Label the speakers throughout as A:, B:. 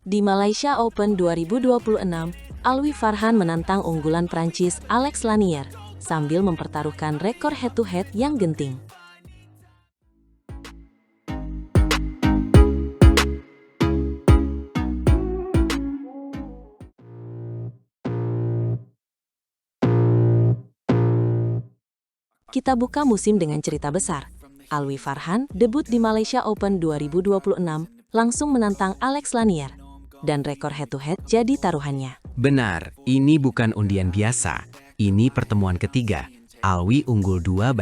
A: Di Malaysia Open 2026, Alwi Farhan menantang unggulan Prancis Alex Lanier sambil mempertaruhkan rekor head-to-head yang genting. Kita buka musim dengan cerita besar. Alwi Farhan debut di Malaysia Open 2026 langsung menantang Alex Lanier. Dan rekor head-to-head jadi taruhannya.
B: Benar, ini bukan undian biasa. Ini pertemuan ketiga. Alwi unggul 2-1.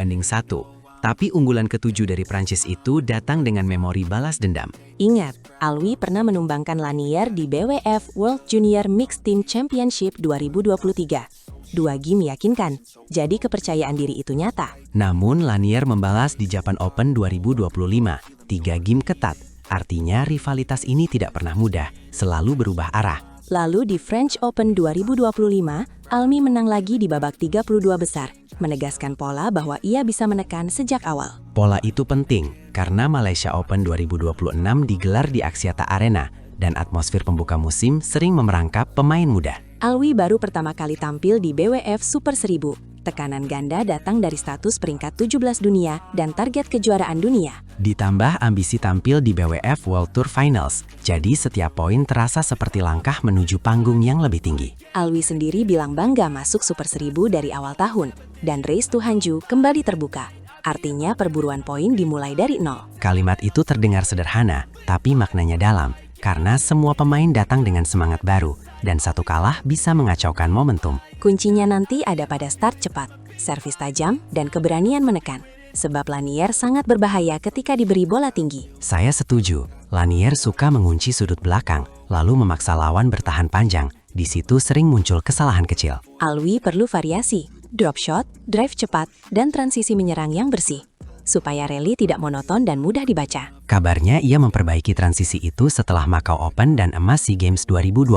B: Tapi unggulan ketujuh dari Prancis itu datang dengan memori balas dendam.
A: Ingat, Alwi pernah menumbangkan Lanier di BWF World Junior Mixed Team Championship 2023. 2 game meyakinkan, jadi kepercayaan diri itu nyata.
B: Namun Lanier membalas di Japan Open 2025. 3 game ketat. Artinya rivalitas ini tidak pernah mudah, selalu berubah arah.
A: Lalu di French Open 2025, Alwi menang lagi di babak 32 besar, menegaskan pola bahwa ia bisa menekan sejak awal.
B: Pola itu penting, karena Malaysia Open 2026 digelar di Axiata Arena, dan atmosfer pembuka musim sering memerangkap pemain muda.
A: Alwi baru pertama kali tampil di BWF Super 1000. Tekanan ganda datang dari status peringkat 17 dunia dan target kejuaraan dunia.
B: Ditambah ambisi tampil di BWF World Tour Finals, jadi setiap poin terasa seperti langkah menuju panggung yang lebih tinggi.
A: Alwi sendiri bilang bangga masuk Super 1000 dari awal tahun, dan Race to Hangzhou kembali terbuka. Artinya perburuan poin dimulai dari nol.
B: Kalimat itu terdengar sederhana, tapi maknanya dalam, karena semua pemain datang dengan semangat baru, dan satu kalah bisa mengacaukan momentum.
A: Kuncinya nanti ada pada start cepat, servis tajam, dan keberanian menekan. Sebab Lanier sangat berbahaya ketika diberi bola tinggi.
B: Saya setuju, Lanier suka mengunci sudut belakang, lalu memaksa lawan bertahan panjang. Di situ sering muncul kesalahan kecil.
A: Alwi perlu variasi, drop shot, drive cepat, dan transisi menyerang yang bersih. Supaya rally tidak monoton dan mudah dibaca.
B: Kabarnya ia memperbaiki transisi itu setelah Macau Open dan emas SEA Games 2025.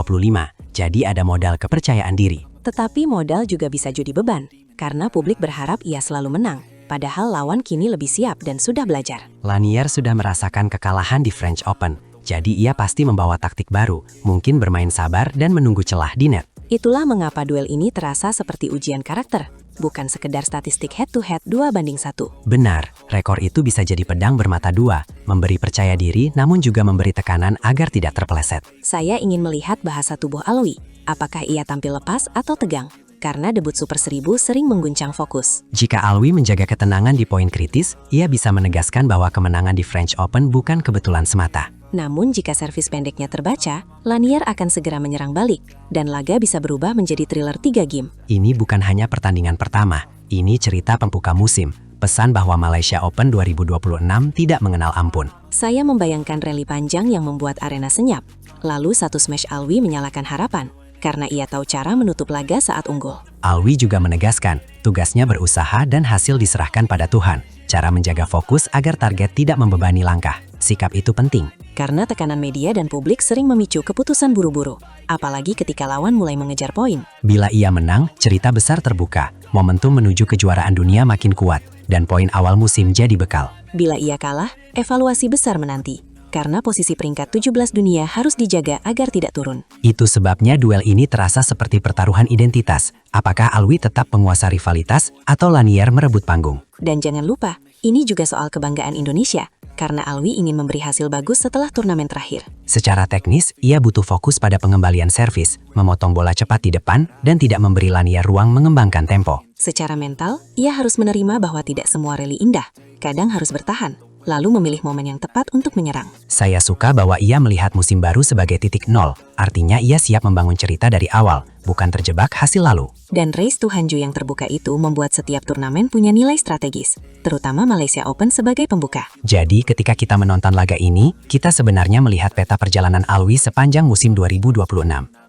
B: Jadi ada modal kepercayaan diri.
A: Tetapi modal juga bisa jadi beban, karena publik berharap ia selalu menang. Padahal lawan kini lebih siap dan sudah belajar.
B: Lanier sudah merasakan kekalahan di French Open, jadi ia pasti membawa taktik baru, mungkin bermain sabar dan menunggu celah di net.
A: Itulah mengapa duel ini terasa seperti ujian karakter, bukan sekedar statistik head-to-head 2-1.
B: Benar, rekor itu bisa jadi pedang bermata dua, memberi percaya diri namun juga memberi tekanan agar tidak terpeleset.
A: Saya ingin melihat bahasa tubuh Alwi, apakah ia tampil lepas atau tegang? Karena debut Super 1000 sering mengguncang fokus.
B: Jika Alwi menjaga ketenangan di poin kritis, ia bisa menegaskan bahwa kemenangan di French Open bukan kebetulan semata.
A: Namun jika servis pendeknya terbaca, Lanier akan segera menyerang balik, dan laga bisa berubah menjadi thriller 3 game.
B: Ini bukan hanya pertandingan pertama, ini cerita pembuka musim. Pesan bahwa Malaysia Open 2026 tidak mengenal ampun.
A: Saya membayangkan rally panjang yang membuat arena senyap. Lalu satu smash Alwi menyalakan harapan, karena ia tahu cara menutup laga saat unggul.
B: Alwi juga menegaskan, tugasnya berusaha dan hasil diserahkan pada Tuhan. Cara menjaga fokus agar target tidak membebani langkah. Sikap itu penting.
A: Karena tekanan media dan publik sering memicu keputusan buru-buru. Apalagi ketika lawan mulai mengejar poin.
B: Bila ia menang, cerita besar terbuka. Momentum menuju kejuaraan dunia makin kuat. Dan poin awal musim jadi bekal.
A: Bila ia kalah, evaluasi besar menanti. Karena posisi peringkat 17 dunia harus dijaga agar tidak turun.
B: Itu sebabnya duel ini terasa seperti pertaruhan identitas. Apakah Alwi tetap penguasa rivalitas atau Lanier merebut panggung?
A: Dan jangan lupa, ini juga soal kebanggaan Indonesia. Karena Alwi ingin memberi hasil bagus setelah turnamen terakhir.
B: Secara teknis, ia butuh fokus pada pengembalian servis, memotong bola cepat di depan, dan tidak memberi Lanier ruang mengembangkan tempo.
A: Secara mental, ia harus menerima bahwa tidak semua rally indah. Kadang harus bertahan. Lalu memilih momen yang tepat untuk menyerang.
B: Saya suka bahwa ia melihat musim baru sebagai titik nol, artinya ia siap membangun cerita dari awal, bukan terjebak hasil lalu.
A: Dan Race to Hangzhou yang terbuka itu membuat setiap turnamen punya nilai strategis, terutama Malaysia Open sebagai pembuka.
B: Jadi ketika kita menonton laga ini, kita sebenarnya melihat peta perjalanan Alwi sepanjang musim 2026.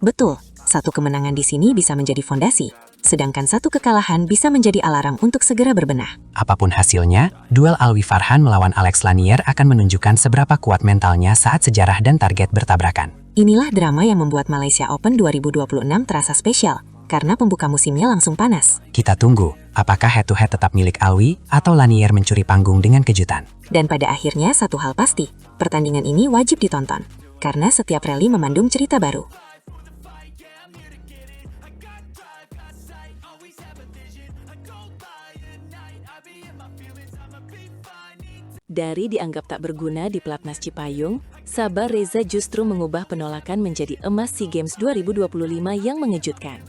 A: Betul, satu kemenangan di sini bisa menjadi fondasi. Sedangkan satu kekalahan bisa menjadi alarm untuk segera berbenah.
B: Apapun hasilnya, duel Alwi Farhan melawan Alex Lanier akan menunjukkan seberapa kuat mentalnya saat sejarah dan target bertabrakan.
A: Inilah drama yang membuat Malaysia Open 2026 terasa spesial, karena pembuka musimnya langsung panas.
B: Kita tunggu, apakah head-to-head tetap milik Alwi atau Lanier mencuri panggung dengan kejutan.
A: Dan pada akhirnya satu hal pasti, pertandingan ini wajib ditonton. karena setiap rally memandung cerita baru. Dari dianggap tak berguna di Platnas Cipayung, Sabar Reza justru mengubah penolakan menjadi emas SEA Games 2025 yang mengejutkan.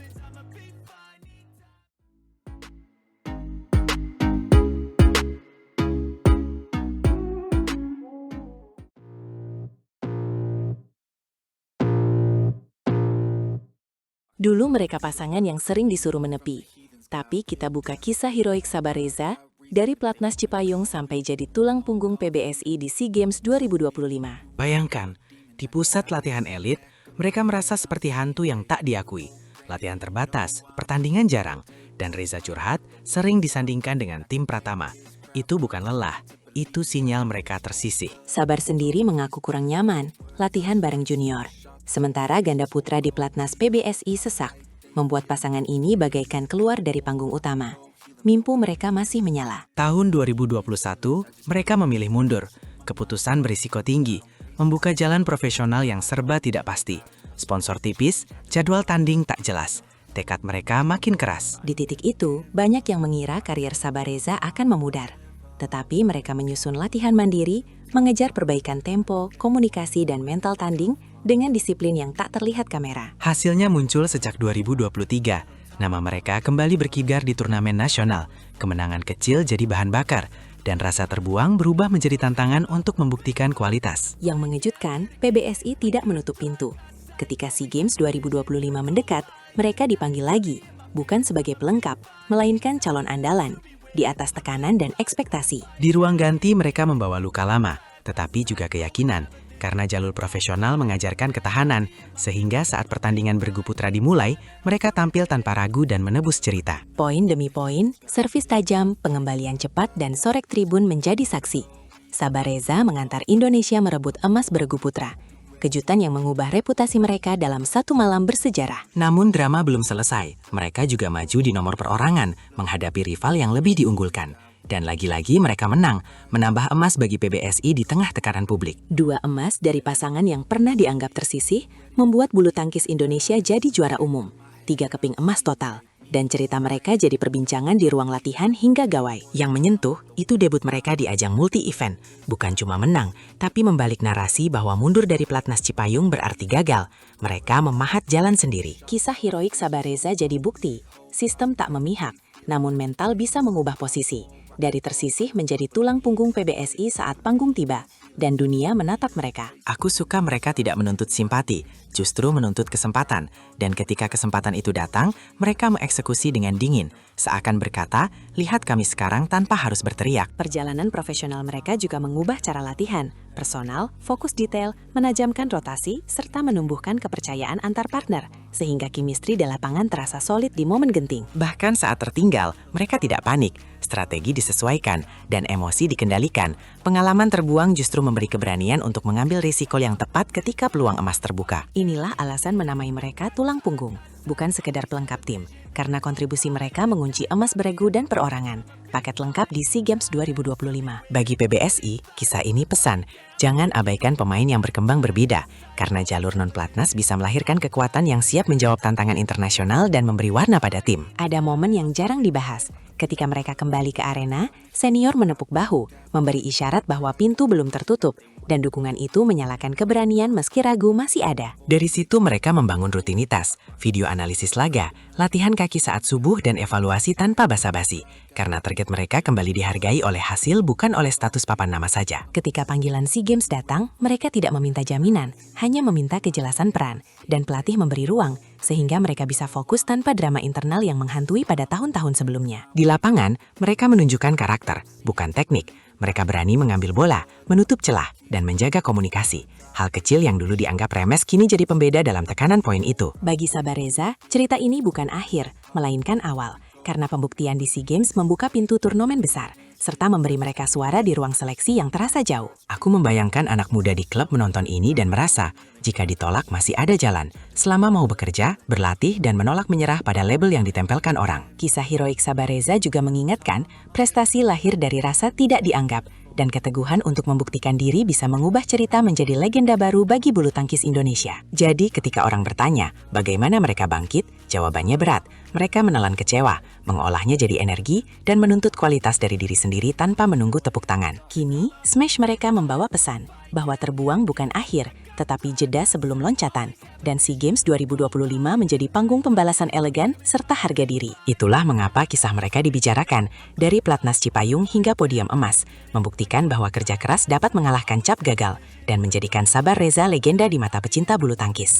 A: Dulu mereka pasangan yang sering disuruh menepi, tapi kita buka kisah heroik Sabar Reza, dari Platnas Cipayung sampai jadi tulang punggung PBSI di SEA Games 2025.
B: Bayangkan, di pusat latihan elit, mereka merasa seperti hantu yang tak diakui. Latihan terbatas, pertandingan jarang, dan Reza curhat sering disandingkan dengan tim Pratama. Itu bukan lelah, itu sinyal mereka tersisih.
A: Sabar sendiri mengaku kurang nyaman latihan bareng junior. Sementara ganda putra di Platnas PBSI sesak, membuat pasangan ini bagaikan keluar dari panggung utama. Mimpu mereka masih menyala.
B: Tahun 2021, mereka memilih mundur. Keputusan berisiko tinggi, membuka jalan profesional yang serba tidak pasti. Sponsor tipis, jadwal tanding tak jelas. Tekad mereka makin keras.
A: Di titik itu, banyak yang mengira karier Sabar Reza akan memudar. Tetapi mereka menyusun latihan mandiri, mengejar perbaikan tempo, komunikasi, dan mental tanding dengan disiplin yang tak terlihat kamera.
B: Hasilnya muncul sejak 2023. Nama mereka kembali berkibar di turnamen nasional. Kemenangan kecil jadi bahan bakar, dan rasa terbuang berubah menjadi tantangan untuk membuktikan kualitas.
A: Yang mengejutkan, PBSI tidak menutup pintu. Ketika SEA Games 2025 mendekat, mereka dipanggil lagi, bukan sebagai pelengkap, melainkan calon andalan, di atas tekanan dan ekspektasi.
B: Di ruang ganti mereka membawa luka lama, tetapi juga keyakinan. Karena jalur profesional mengajarkan ketahanan, sehingga saat pertandingan bergu putra dimulai, mereka tampil tanpa ragu dan menebus cerita.
A: Poin demi poin, servis tajam, pengembalian cepat, dan sorek tribun menjadi saksi. Sabar Reza mengantar Indonesia merebut emas bergu putra. Kejutan yang mengubah reputasi mereka dalam satu malam bersejarah.
B: Namun drama belum selesai. Mereka juga maju di nomor perorangan, menghadapi rival yang lebih diunggulkan. Dan lagi-lagi mereka menang, menambah emas bagi PBSI di tengah tekanan publik.
A: 2 emas dari pasangan yang pernah dianggap tersisih, membuat bulu tangkis Indonesia jadi juara umum. 3 keping emas total. Dan cerita mereka jadi perbincangan di ruang latihan hingga gawai.
B: Yang menyentuh, itu debut mereka di ajang multi-event. Bukan cuma menang, tapi membalik narasi bahwa mundur dari Platnas Cipayung berarti gagal. Mereka memahat jalan sendiri.
A: Kisah heroik Sabar Reza jadi bukti. Sistem tak memihak, namun mental bisa mengubah posisi. Dari tersisih menjadi tulang punggung PBSI saat panggung tiba, dan dunia menatap mereka.
B: Aku suka mereka tidak menuntut simpati, justru menuntut kesempatan. Dan ketika kesempatan itu datang, mereka mengeksekusi dengan dingin. Seakan berkata, lihat kami sekarang tanpa harus berteriak.
A: Perjalanan profesional mereka juga mengubah cara latihan. Personal, fokus detail, menajamkan rotasi, serta menumbuhkan kepercayaan antar partner, sehingga chemistry di lapangan terasa solid di momen genting.
B: Bahkan saat tertinggal, mereka tidak panik. Strategi disesuaikan, dan emosi dikendalikan. Pengalaman terbuang justru memberi keberanian untuk mengambil risiko yang tepat ketika peluang emas terbuka.
A: Inilah alasan menamai mereka tulang punggung, bukan sekedar pelengkap tim, karena kontribusi mereka mengunci emas beregu dan perorangan. Paket lengkap di SEA Games 2025.
B: Bagi PBSI, kisah ini pesan, jangan abaikan pemain yang berkembang berbeda, karena jalur non-Platnas bisa melahirkan kekuatan yang siap menjawab tantangan internasional dan memberi warna pada tim.
A: Ada momen yang jarang dibahas. Ketika mereka kembali ke arena, senior menepuk bahu, memberi isyarat bahwa pintu belum tertutup, dan dukungan itu menyalakan keberanian meski ragu masih ada.
B: Dari situ mereka membangun rutinitas, video analisis laga, latihan kaki saat subuh, dan evaluasi tanpa basa-basi. Karena target mereka kembali dihargai oleh hasil bukan oleh status papan nama saja.
A: Ketika panggilan SEA Games datang, mereka tidak meminta jaminan, hanya meminta kejelasan peran, dan pelatih memberi ruang, sehingga mereka bisa fokus tanpa drama internal yang menghantui pada tahun-tahun sebelumnya.
B: Di lapangan, mereka menunjukkan karakter, bukan teknik. Mereka berani mengambil bola, menutup celah, dan menjaga komunikasi. Hal kecil yang dulu dianggap remes kini jadi pembeda dalam tekanan poin itu.
A: Bagi Sabar Reza, cerita ini bukan akhir, melainkan awal. Karena pembuktian di SEA Games membuka pintu turnamen besar, serta memberi mereka suara di ruang seleksi yang terasa jauh.
B: Aku membayangkan anak muda di klub menonton ini dan merasa, jika ditolak masih ada jalan, selama mau bekerja, berlatih, dan menolak menyerah pada label yang ditempelkan orang.
A: Kisah heroik Sabar Reza juga mengingatkan, prestasi lahir dari rasa tidak dianggap,
C: dan keteguhan untuk membuktikan diri bisa mengubah cerita menjadi legenda baru bagi bulu tangkis Indonesia. Jadi ketika orang bertanya, bagaimana mereka bangkit? Jawabannya berat. Mereka menelan kecewa, mengolahnya jadi energi, dan menuntut kualitas dari diri sendiri tanpa menunggu tepuk tangan. Kini, smash mereka membawa pesan bahwa terbuang bukan akhir, tetapi jeda sebelum loncatan, dan SEA Games 2025 menjadi panggung pembalasan elegan serta harga diri. Itulah mengapa kisah mereka dibicarakan, dari Platnas Cipayung hingga podium emas, membuktikan bahwa kerja keras dapat mengalahkan cap gagal, dan menjadikan Sabar Reza legenda di mata pecinta bulu tangkis.